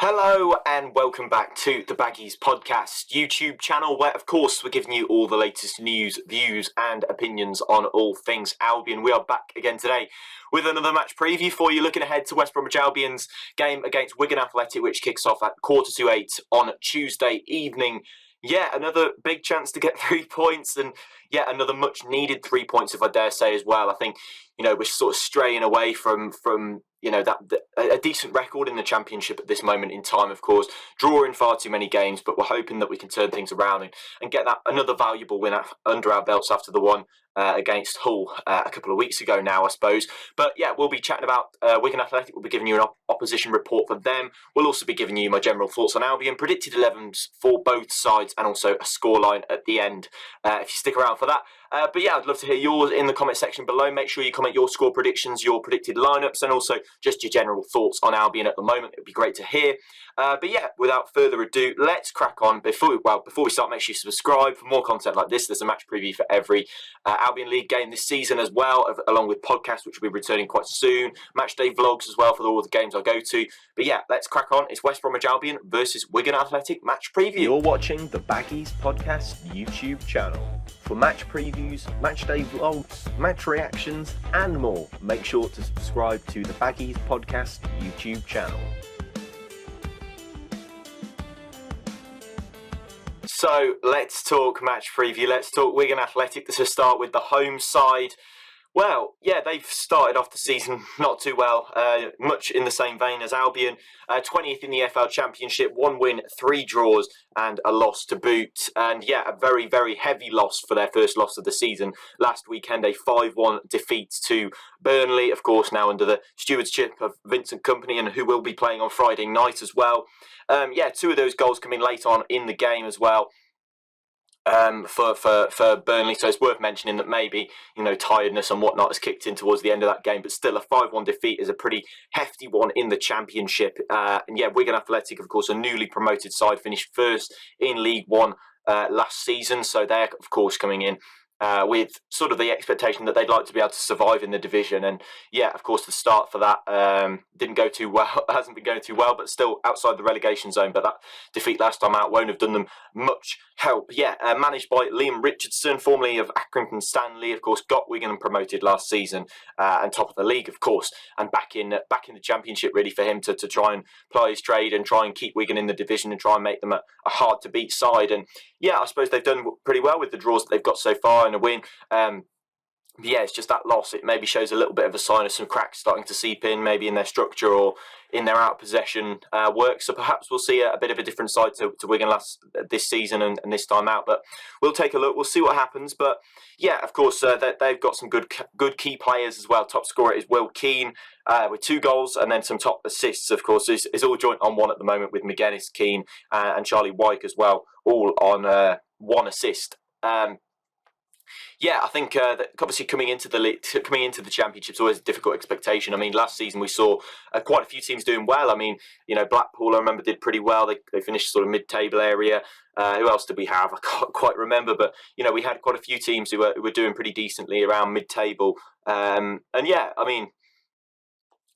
Hello and welcome back to the Baggies Podcast YouTube channel, where of course we're giving you all the latest news, views and opinions on all things Albion. We are back again today with another match preview for you, looking ahead to West Bromwich Albion's game against Wigan Athletic, which kicks off at 8:45 on Tuesday evening. Yeah, another big chance to get 3 points, and yet another much needed 3 points, if I dare say as well. I think, we're sort of straying away from a decent record in the Championship at this moment in time, of course, drawing far too many games, but we're hoping that we can turn things around and get that another valuable win under our belts after the one against Hull a couple of weeks ago now, I suppose. But yeah, we'll be chatting about Wigan Athletic. We'll be giving you an opposition report for them. We'll also be giving you my general thoughts on Albion, predicted 11s for both sides, and also a scoreline at the end if you stick around for that. But yeah, I'd love to hear yours in the comment section below. Make sure you comment your score predictions, your predicted lineups, and also just your general thoughts on Albion at the moment. It would be great to hear. But yeah, without further ado, let's crack on. Before we start, make sure you subscribe for more content like this. There's a match preview for every Albion League game this season as well, along with podcasts, which will be returning quite soon. Match day vlogs as well for all the games I go to. But yeah, let's crack on. It's West Bromwich Albion versus Wigan Athletic match preview. You're watching the Baggies Podcast YouTube channel. For match previews, match day vlogs, match reactions, and more, make sure to subscribe to the Baggies Podcast YouTube channel. So let's talk match preview. Let's talk Wigan Athletic. To start with the home side. Well, yeah, they've started off the season not too well, much in the same vein as Albion. 20th in the EFL Championship, 1 win, 3 draws and a loss to boot. And yeah, a very, very heavy loss for their first loss of the season. Last weekend, a 5-1 defeat to Burnley, of course, now under the stewardship of Vincent Kompany, and who will be playing on Friday night as well. Yeah, 2 of those goals coming late on in the game as well. For Burnley, so it's worth mentioning that maybe tiredness and whatnot has kicked in towards the end of that game, but still a 5-1 defeat is a pretty hefty one in the Championship. And yeah, Wigan Athletic, of course, a newly promoted side, finished first in League One last season, so they're of course coming in with sort of the expectation that they'd like to be able to survive in the division. And yeah, of course, the start for that didn't go too well. It hasn't been going too well, but still outside the relegation zone. But that defeat last time out won't have done them much help. Yeah, managed by Liam Richardson, formerly of Accrington Stanley, of course, got Wigan promoted last season and top of the league, of course, and back in the Championship, really, for him to try and ply his trade and try and keep Wigan in the division and try and make them a hard to beat side. And yeah, I suppose they've done pretty well with the draws that they've got so far and a win. Yeah, it's just that loss. It maybe shows a little bit of a sign of some cracks starting to seep in, maybe in their structure or in their out possession work. So perhaps we'll see a bit of a different side to Wigan this season and this time out. But we'll take a look. We'll see what happens. But yeah, of course, they've got some good key players as well. Top scorer is Will Keane with 2 goals, and then some top assists, of course, is all joint on 1 at the moment with McGuinness, Keane and Charlie Wyke as well, all on 1 assist. Yeah, I think that obviously coming into the Championship is always a difficult expectation. I mean, last season we saw quite a few teams doing well. I mean, Blackpool, I remember, did pretty well. They finished sort of mid-table area. Who else did we have? I can't quite remember, but we had quite a few teams who were doing pretty decently around mid-table. And yeah, I mean,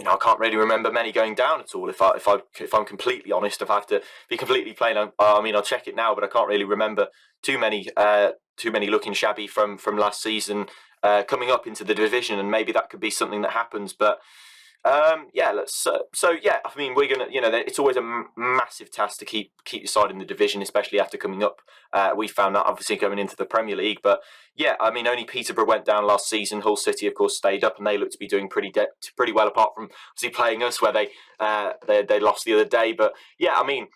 I can't really remember many going down at all. If I'm completely honest, if I have to be completely plain, I mean, I'll check it now, but I can't really remember too many looking shabby from last season coming up into the division, and maybe that could be something that happens. But yeah, yeah, I mean, we're gonna, it's always a massive task to keep your side in the division, especially after coming up. We found that obviously going into the Premier League, but yeah, I mean, only Peterborough went down last season. Hull City, of course, stayed up, and they look to be doing pretty well, apart from obviously playing us, where they lost the other day. But yeah, I mean,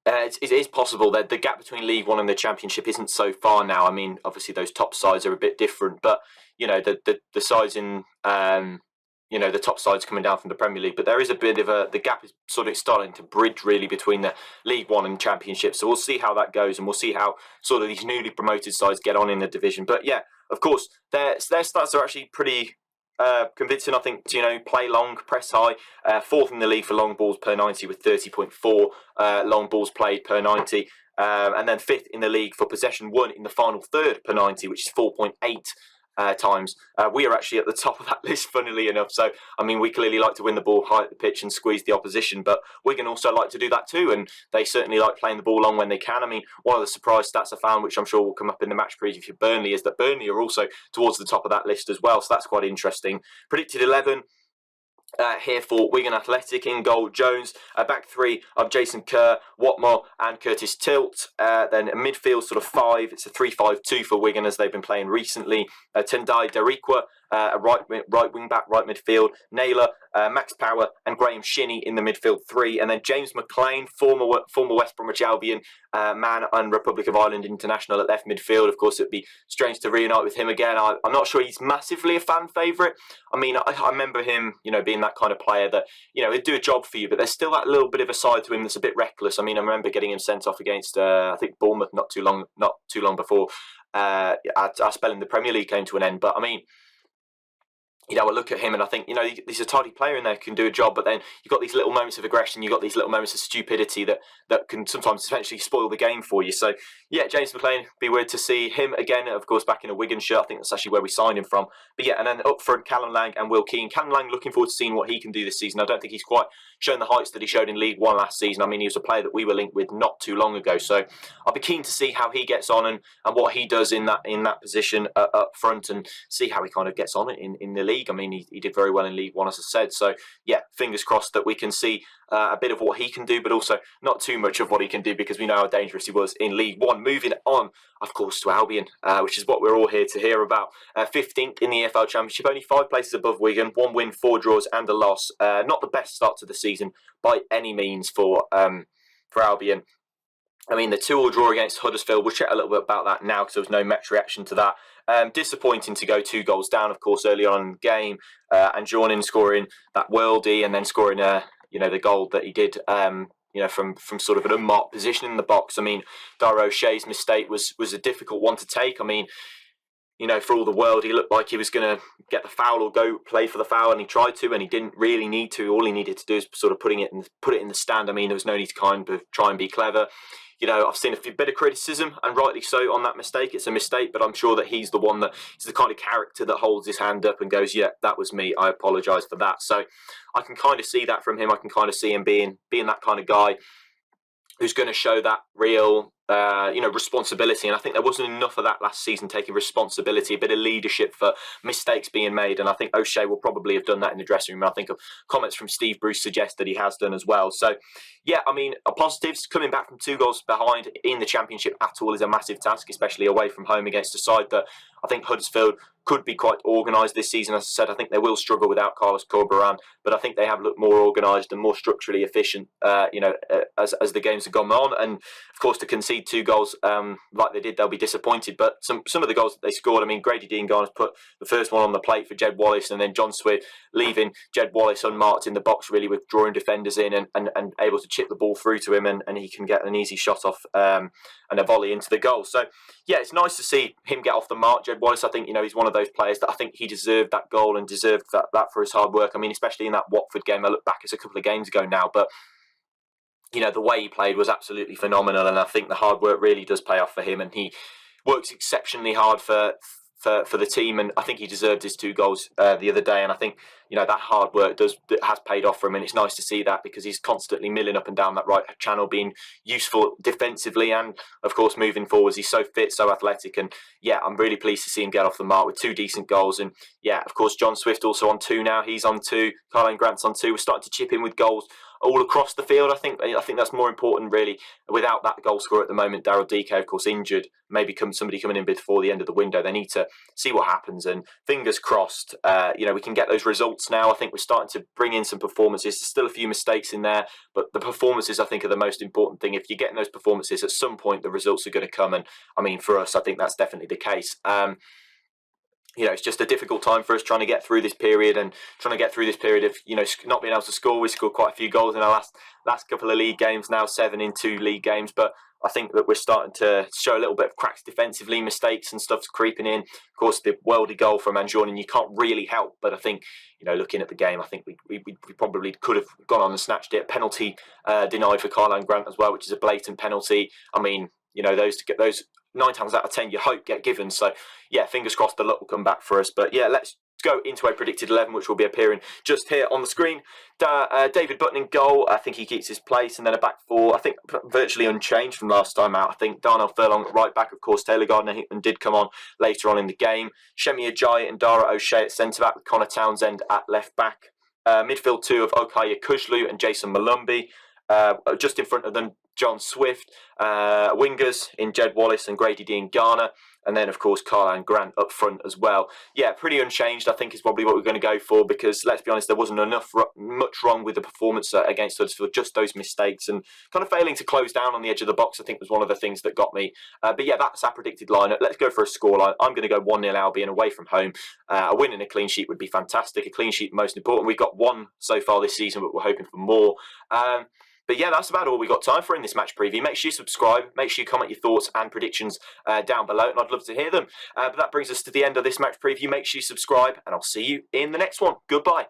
it is possible that the gap between League One and the Championship isn't so far now. I mean, obviously those top sides are a bit different, but the sides in the top sides coming down from the Premier League, but there is a bit of the gap is sort of starting to bridge really between the League One and Championship. So we'll see how that goes, and we'll see how sort of these newly promoted sides get on in the division. But yeah, of course, their stats are actually pretty convincing. I think play long, press high, 4th in the league for long balls per 90 with 30.4 long balls played per 90, and then 5th in the league for possession won in the final third per 90, which is 4.8. times. We are actually at the top of that list, funnily enough. So, I mean, we clearly like to win the ball high at the pitch and squeeze the opposition, but Wigan also like to do that too, and they certainly like playing the ball long when they can. I mean, one of the surprise stats I found, which I'm sure will come up in the match preview for Burnley, is that Burnley are also towards the top of that list as well, so that's quite interesting. Predicted 11. Here for Wigan Athletic: in goal, Jones. Back three of Jason Kerr, Watmore and Curtis Tilt. Then a midfield sort of five. It's a 3-5-2 for Wigan as they've been playing recently. Tendai Darikwa, a right wing back, right midfield. Naylor, Max Power and Graham Shinney in the midfield three. And then James McLean, former West Bromwich Albion man and Republic of Ireland international at left midfield. Of course, it'd be strange to reunite with him again. I'm not sure he's massively a fan favourite. I mean, I remember him, being that kind of player that, he'd do a job for you, but there's still that little bit of a side to him that's a bit reckless. I mean, I remember getting him sent off against, I think, Bournemouth not too long before our spell in the Premier League came to an end. But I mean, I look at him and I think, he's a tidy player in there who can do a job, but then you've got these little moments of aggression, you've got these little moments of stupidity that can sometimes essentially spoil the game for you. So, yeah, James McLean, be weird to see him again, of course, back in a Wigan shirt. I think that's actually where we signed him from. But yeah, and then up front, Callum Lang and Will Keane. Callum Lang, looking forward to seeing what he can do this season. I don't think he's quite shown the heights that he showed in League One last season. I mean, he was a player that we were linked with not too long ago. So I'll be keen to see how he gets on and what he does in that position up front, and see how he kind of gets on in the league. I mean, he did very well in League One, as I said. So yeah, fingers crossed that we can see a bit of what he can do, but also not too much of what he can do, because we know how dangerous he was in League One. Moving on, of course, to Albion, which is what we're all here to hear about. 15th in the EFL Championship, only 5 places above Wigan, 1 win, 4 draws and a loss. Not the best start to the season by any means for Albion. I mean, the 2-2 draw against Huddersfield, we'll chat a little bit about that now because there was no match reaction to that. Disappointing to go 2 goals down, of course, early on in the game. And Jordan scoring that worldie and then scoring, the goal that he did, from sort of an unmarked position in the box. I mean, Dara O'Shea's mistake was a difficult one to take. I mean, for all the world, he looked like he was going to get the foul or go play for the foul, and he tried to, and he didn't really need to. All he needed to do is sort of put it in the stand. I mean, there was no need to kind of try and be clever. I've seen a bit of criticism, and rightly so, on that mistake. It's a mistake, but I'm sure that he's the kind of character that holds his hand up and goes, yeah, that was me, I apologise for that. So I can kind of see that from him. I can kind of see him being that kind of guy who's going to show that real, responsibility. And I think there wasn't enough of that last season, taking responsibility, a bit of leadership for mistakes being made. And I think O'Shea will probably have done that in the dressing room. And I think comments from Steve Bruce suggest that he has done as well. So, yeah, I mean, positives, coming back from 2 goals behind in the Championship at all is a massive task, especially away from home against a side that I think Huddersfield could be quite organised this season. As I said, I think they will struggle without Carlos Corberán, but I think they have looked more organised and more structurally efficient, as the games have gone on. And of course, to concede 2 goals like they did, they'll be disappointed. But some of the goals that they scored, I mean, Grady Dean-Garner's put the first one on the plate for Jed Wallace, and then John Swift leaving Jed Wallace unmarked in the box, really withdrawing defenders in and able to chip the ball through to him, and he can get an easy shot off and a volley into the goal. So, yeah, it's nice to see him get off the mark. Jed Wallace, I think, he's one of those players that I think he deserved that goal and deserved that for his hard work. I mean, especially in that Watford game, I look back, it's a couple of games ago now, but the way he played was absolutely phenomenal, and I think the hard work really does pay off for him, and he works exceptionally hard for the team, and I think he deserved his 2 goals the other day, and I think that hard work has paid off for him, and it's nice to see that, because he's constantly milling up and down that right channel, being useful defensively, and of course moving forwards. He's so fit, so athletic, and yeah, I'm really pleased to see him get off the mark with 2 decent goals. And yeah, of course, John Swift also on 2 now. He's on 2. Carlane Grant's on 2. We're starting to chip in with goals all across the field. I think that's more important, really. Without that goal scorer at the moment, Daryl Dike, of course, injured. Maybe somebody coming in before the end of the window. They need to see what happens, and fingers crossed, we can get those results now. I think we're starting to bring in some performances. There's still a few mistakes in there, but the performances, I think, are the most important thing. If you're getting those performances, at some point the results are going to come, and I mean, for us, I think that's definitely the case. It's just a difficult time for us trying to get through this period of, not being able to score. We scored quite a few goals in our last couple of league games now, 7 in 2 league games, but I think that we're starting to show a little bit of cracks defensively, mistakes and stuff's creeping in. Of course, the worldie goal from Anjornan, you can't really help, but I think, looking at the game, I think we probably could have gone on and snatched it. Penalty denied for Carlane Grant as well, which is a blatant penalty. I mean, those 9 times out of 10 you hope get given. So yeah, fingers crossed the luck will come back for us. But yeah, let's go into a predicted 11, which will be appearing just here on the screen. David Button in goal. I think he keeps his place, and then a back four, I think virtually unchanged from last time out. I think Darnell Furlong at right back, of course. Taylor Gardner-Hickman did come on later on in the game. Shemi Ajayi and Dara O'Shea at centre back, with Connor Townsend at left back. Midfield two of Okaya Kujlu and Jason Malumbi. Just in front of them, John Swift. Wingers in Jed Wallace and Grady Dean Garner. And then, of course, Carlan Grant up front as well. Yeah, pretty unchanged, I think, is probably what we're going to go for, because, let's be honest, there wasn't much wrong with the performance against Huddersfield, just those mistakes and kind of failing to close down on the edge of the box, I think, was one of the things that got me. But yeah, that's our predicted lineup. Let's go for a scoreline. I'm going to go 1-0 Albion away from home. A win and a clean sheet would be fantastic. A clean sheet, most important. We've got one so far this season, but we're hoping for more. But yeah, that's about all we got time for in this match preview. Make sure you subscribe. Make sure you comment your thoughts and predictions down below, and I'd love to hear them. But that brings us to the end of this match preview. Make sure you subscribe, and I'll see you in the next one. Goodbye.